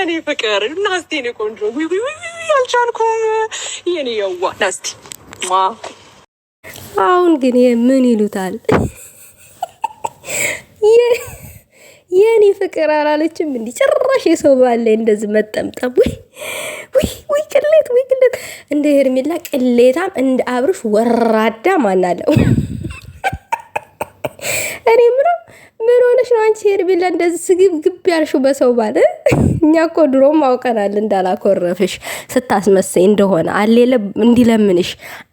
የኔ ፍቅር ናስቲ ነው ቆንጆ አልቻልኩም የኔ ያዋ ናስቲ አሁን ግን ምን ይሉታል የኔ ፍቅር አላለችም እንዴ ጭራሽ የሰው ባለ እንደዚህ መጠምጠም ወይ ቅሌት እንደ ሄርሜላ ቅሌታም እንደ አብርሽ ወራዳ ማናለው እኔ ምን ሆነሽ ነው አንቺ ሄርሜላ እንደዚህ ስግብግብ ያልሽው በሰው ባለ እኛ እኮ ድሮም አውቀናል እንዳላኮረፍሽ ስታስመሰይ እንደሆነ አሌለ እንዲለምንሽ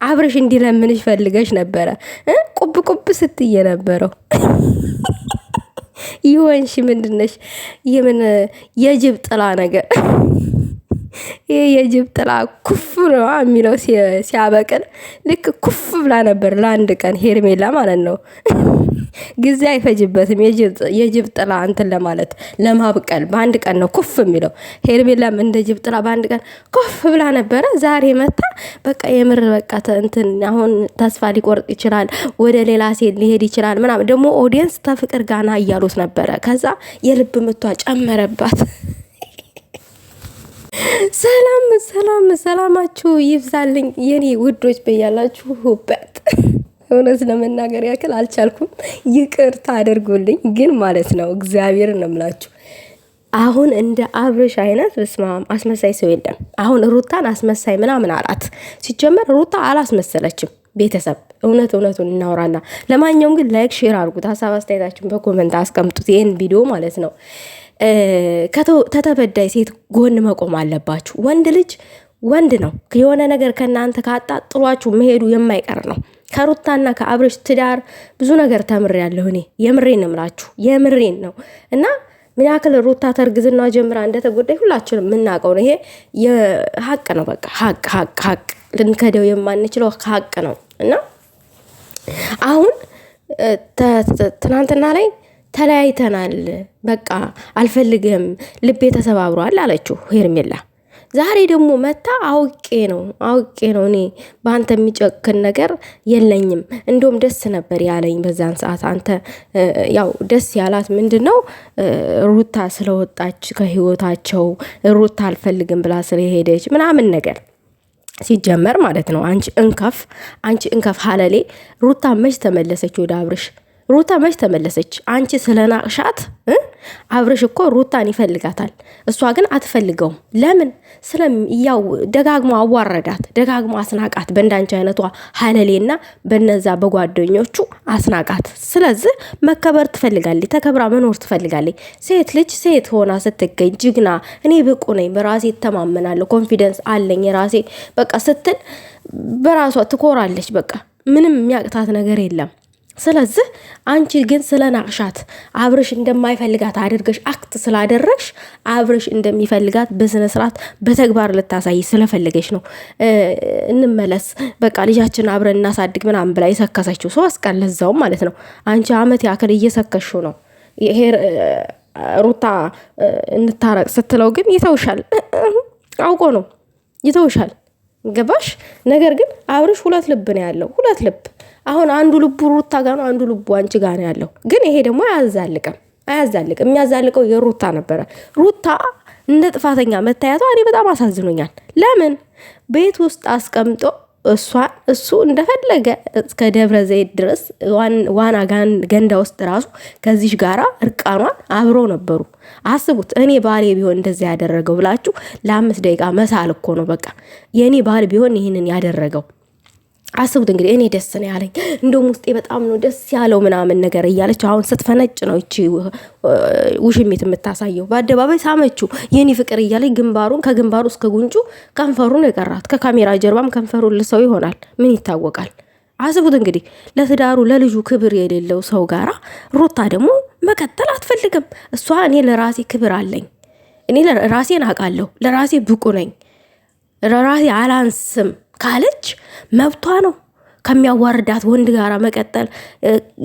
አብርሽ እንዲለምንሽ ፈልገሽ ነበረ ቁብ ስትይ ነበረው ይወንሽ ምንድነሽ የምን የጅብ ጥላ ነገር ይሄ የጅብ ጥላ ኩፍ ነው የሚለው ሲያበቅል ልክ ኩፍ ብላ ነበር ለአንድ ቀን ሄርሜላ ማለት ነው ጊዜ አይፈጅበትም የጅብ ጥላ እንትን ለማለት ለማብቀል በአንድ ቀን ነው ኩፍ የሚለው ሄርሜላም እንደ ጅብ ጥላ በአንድ ቀን ኩፍ ብላ ነበረ ዛሬ መታ በቃ የምር በቃ እንትን አሁን ተስፋ ሊቆርጥ ይችላል ወደ ሌላ ሴት ሊሄድ ይችላል ምናምን ደግሞ ኦዲየንስ ተፍቅር ጋና እያሉት ነበረ ከዛ የልብ ምቷ ጨመረባት ሰላማችሁ ይብዛልኝ የኔ ውዶች በያላችሁበት እውነት ለመናገር ያክል አልቻልኩም ይቅርታ አድርጉልኝ ግን ማለት ነው እግዚአብሔር ነው የምላችሁ አሁን እንደ አብርሽ አይነት በስማም አስመሳይ ሰው የለም አሁን ሩታን አስመሳይ ምናምን አላት ሲጀመር ሩታ አላስመሰለችም ቤተሰብ እውነቱን እናወራና ለማንኛውም ግን ላይክ ሼር አድርጉት ሐሳብ አስተያየታችሁን በኮሜንት አስቀምጡት ይሄን ቪዲዮ ማለት ነው ተተበዳይ ሴት ጎን መቆም አለባችሁ ወንድ ልጅ ወንድ ነው የሆነ ነገር ከናንተ ካጣ ጥሏችሁ መሄዱ የማይቀር ነው ከሩታና ከአብርሽ ትዳር ብዙ ነገር ተምሬያለሁ እኔ የምሬን እምላችሁ የምሬን ነው እና ምን ያክል ሩታ ተርግዝና ጀምራ እንደተጎዳይ ሁላችንም የምናውቀው ነው ይሄ የሐቅ ነው በቃ ሐቅ ልንከደው የማንችለው ሐቅ ነው እና አሁን ትናንትና ላይ ተለያይተናል በቃ አልፈልግም ልቤ ተሰባብሯል አለችው ሄርሜላ ዛሬ ደግሞ መታ አውቄ ነው እኔ በአንተ የሚጨክን ነገር የለኝም እንደውም ደስ ነበር ያለኝ በዛን ሰዓት አንተ ያው ደስ ያላት ምንድነው ሩታ ስለወጣች ከህይወታቸው ሩታ አልፈልግም ብላ ስለሄደች ምናምን ነገር ሲጀመር ማለት ነው አንቺ እንከፍ ሐለሌ ሩታ መች ተመለሰች ወደ አብርሽ ሩታ መች ተመለሰች አንቺ ስለናቅሻት አብርሽ እኮ ሩታን ይፈልጋታል እሷ ግን አትፈልገውም ለምን ያው ደጋግሞ አዋረዳት ደጋግሞ አስናቃት በእንዳንቺ አይነቷ ሐለሌና በነዛ በጓደኞቹ አስናቃት ስለዚህ መከበር ትፈልጋለች ተከብራ መኖር ትፈልጋለች ሴት ልጅ ሴት ሆና ስትገኝ ጅግና እኔ ብቁ ነኝ በራሴ ተማመናለሁ ኮንፊደንስ አለኝ ራሴ በቃ ስትል በራሷ ትኮራለች በቃ ምንም የሚያቅታት ነገር የለም ስለዚህ አንቺ ግን ስለናቅሻት አብርሽ እንደማይፈልጋት አድርገሽ አክት ስላደረግሽ አብርሽ እንደሚፈልጋት በስነ ስርዓት በተግባር ልታሳይ ስለፈለገሽ ነው እንመለስ በቃ ልጃችን አብረን እናሳድግ ምናምን ብላ የሰከሰችው 3 ቀን ለዛው ማለት ነው አንቺ አመት ያክል እየሰከሽው ነው ይሄ ሩታ እንታረቅ ስትለው ግን ይተውሻል አውቆ ነው ይተውሻል ገባሽ ነገር ግን አብርሽ ሁለት ልብ ነው ያለው ሁለት ልብ አሁን አንዱ ልቡ ሩታ ጋር ነው አንዱ ልቡ አንቺ ጋር ነው ያለው ግን ይሄ ደግሞ አያዛልቅም የሚያዛልቀው የሩታ ነበረ ሩታ እንደ ጥፋተኛ መታየቷ እኔ በጣም አሳዝኖኛል ለምን ቤት ውስጥ አስቀምጦ እሱ እንደፈለገ እስከ ደብረ ዘይት ድረስ ዋና ገንዳ ውስጥ ራሱ ከዚህ ጋራ እርቃኗን አብረው ነበሩ አስቡት እኔ ባሌ ቢሆን እንደዛ ያደረገው ብላችሁ ለ5 ደቂቃ መሳል እኮ ነው በቃ የኔ ባል ቢሆን ይሄንን ያደረገው አስቡት እንግዲህ እኔ ደስ ነው ያለኝ እንደውም ውስጤ በጣም ነው ደስ ያለው ምናምን ነገር እያለች አሁን ስትፈነጭ ነው እቺ ውሽሚት የምታሳየው በአደባባይ ሳመችው የኔ ፍቅር እያለች ከግንባሩ እስከ ጉንጩ ከንፈሩን የቀራት ከካሜራ ጀርባም ከንፈሩን ልሰው ይሆናል ምን ይታወቃል አስቡት እንግዲህ ለትዳሩ ለልጁ ክብር የሌለው ሰው ጋራ ሩታ ደግሞ መቀጠል አትፈልግም እሷ እኔ ለራሴ ክብር አለኝ እኔ ለራሴን አውቃለሁ ለራሴ ብቁ ነኝ ለራሴ አላንስም ካለች መብቷ ነው ከሚያዋርዳት ወንድ ጋራ መቀጠል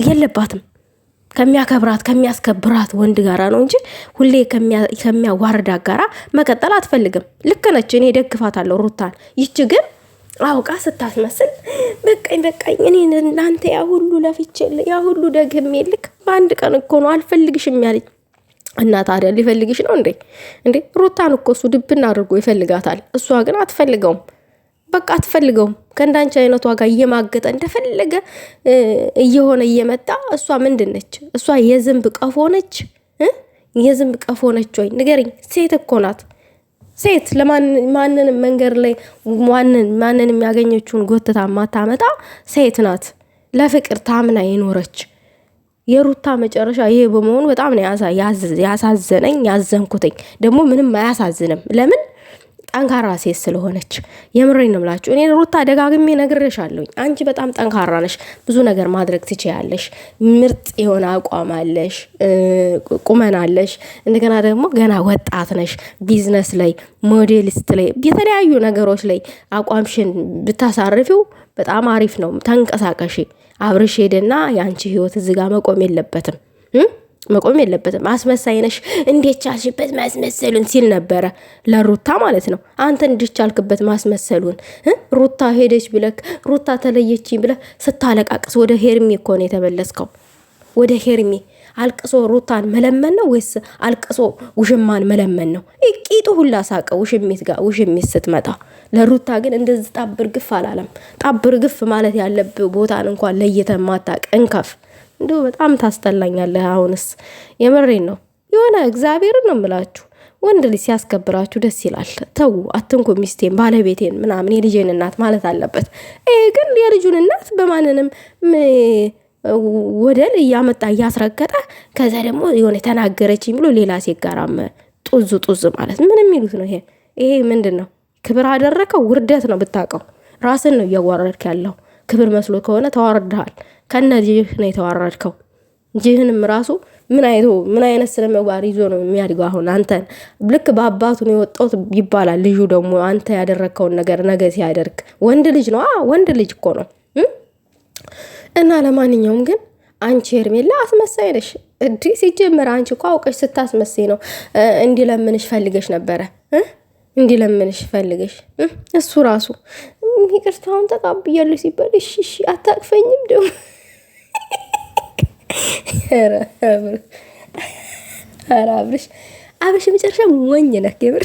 የለባትም ከሚያከብራት ከሚያስከብራት ወንድ ጋራ ነው እንጂ ሁሌ ከሚያዋርዳት ጋራ መቀጠል አትፈልግም ልክ ነች እኔ ደግፋታለሁ ሩታን ይች ግን አውቃ ስታስመስል በቃኝ እኔ እናንተ ያ ሁሉ ለፍቼ ያ ሁሉ ደግሜልክ በአንድ ቀን እኮ ነው አልፈልግሽም ያለኝ እና ታዲያ ሊፈልግሽ ነው እንዴ? ሩታን እኮ እሱ ድብና አድርጎ ይፈልጋታል። እሷ ግን አትፈልገውም። በቃ አትፈልገውም። ከእንዳንቺ አይነቷ ጋር እየማገጠ እንደፈለገ እየሆነ እየመጣ እሷ ምንድን ነች? እሷ የዝንብ ቀፎ ነች? የዝንብ ቀፎ ነች ወይ ንገሪኝ። ሴት እኮ ናት። ሴት ለማንንም መንገድ ላይ ማንንም ያገኘችውን ጎትታ ማታመጣ ሴት ናት። ለፍቅር ታምና የኖረች። የሩታ መጨረሻ ይሄ በመሆኑ በጣም ነው ያሳዘነኝ፣ ያዘንኩትኝ። ደግሞ ምንም አያሳዝንም። ለምን? ጠንካራ ሴት ስለሆነች። የምሬን ነው የምላችሁ። እኔ ሩታ ደጋግሜ ነግሬሻለሁኝ። አንቺ በጣም ጠንካራ ነሽ፣ ብዙ ነገር ማድረግ ትችያለሽ፣ ምርጥ የሆነ አቋም አለሽ፣ ቁመና አለሽ። እንደገና ደግሞ ገና ወጣት ነሽ። ቢዝነስ ላይ፣ ሞዴሊስት ላይ፣ የተለያዩ ነገሮች ላይ አቋምሽን ብታሳርፊው በጣም አሪፍ ነው። ተንቀሳቀሺ። አብርሽ ሄደና የአንቺ ህይወት እዚህ ጋር መቆም የለበትም። አስመሳይ ነሽ፣ እንዴት ቻልሽበት ማስመሰሉን ሲል ነበረ ለሩታ ማለት ነው። አንተ እንዴት ቻልክበት ማስመሰሉን? ሩታ ሄደች ብለክ፣ ሩታ ተለየችኝ ብለህ ስታለቃቅስ ወደ ሄርሚ እኮ ነው የተመለስከው። ወደ ሄርሚ አልቅሶ ሩታን መለመን ነው ወይስ አልቅሶ ውሽማን መለመን ነው? ቂጡ ሁላ ሳቀ ውሽሚት ስትመጣ። ለሩታ ግን እንደዚህ ጣብር ግፍ አላለም። ጣብር ግፍ ማለት ያለብህ ቦታን እንኳን ለይተህ ማታውቅ እንከፍ። እንዲሁ በጣም ታስጠላኛለህ። አሁንስ የምሬን ነው። የሆነ እግዚአብሔርን ነው የምላችሁ፣ ወንድ ልጅ ሲያስከብራችሁ ደስ ይላል። ተው አትንኩ ሚስቴን፣ ባለቤቴን ምናምን የልጄን እናት ማለት አለበት። ይሄ ግን የልጁን እናት በማንንም ወደል እያመጣ እያስረገጠ ከዛ ደግሞ የሆነ ተናገረችኝ ብሎ ሌላ ሴት ጋራም ጡዝ ማለት ምን የሚሉት ነው? ይሄ ምንድን ነው? ክብር አደረከው? ውርደት ነው ብታውቀው። ራስን ነው እያዋረድክ ያለው። ክብር መስሎ ከሆነ ተዋርደሃል። ከነ ጅህ ነው የተዋረድከው። ጅህንም ራሱ ምን አይነት ስነ ምግባር ይዞ ነው የሚያድገው? አሁን አንተን ልክ በአባቱ ነው የወጣው ይባላል። ልጁ ደግሞ አንተ ያደረከውን ነገር ነገ ሲያደርግ ወንድ ልጅ ነው። ወንድ ልጅ እኮ ነው። እና ለማንኛውም ግን አንቺ ሄርሜላ አስመሳይ ነሽ። ሲጀመር አንቺ እኮ አውቀሽ ስታስመሳይ ነው። እንዲለምንሽ ፈልገሽ ነበረ። እንዲለምንሽ ፈልገሽ እሱ ራሱ ይቅርታውን ተቀብያለሁ ሲባል እሺ አታቅፈኝም ደግሞ ኧረ አብርሽ መጨረሻ ሞኝ ነህ የምር።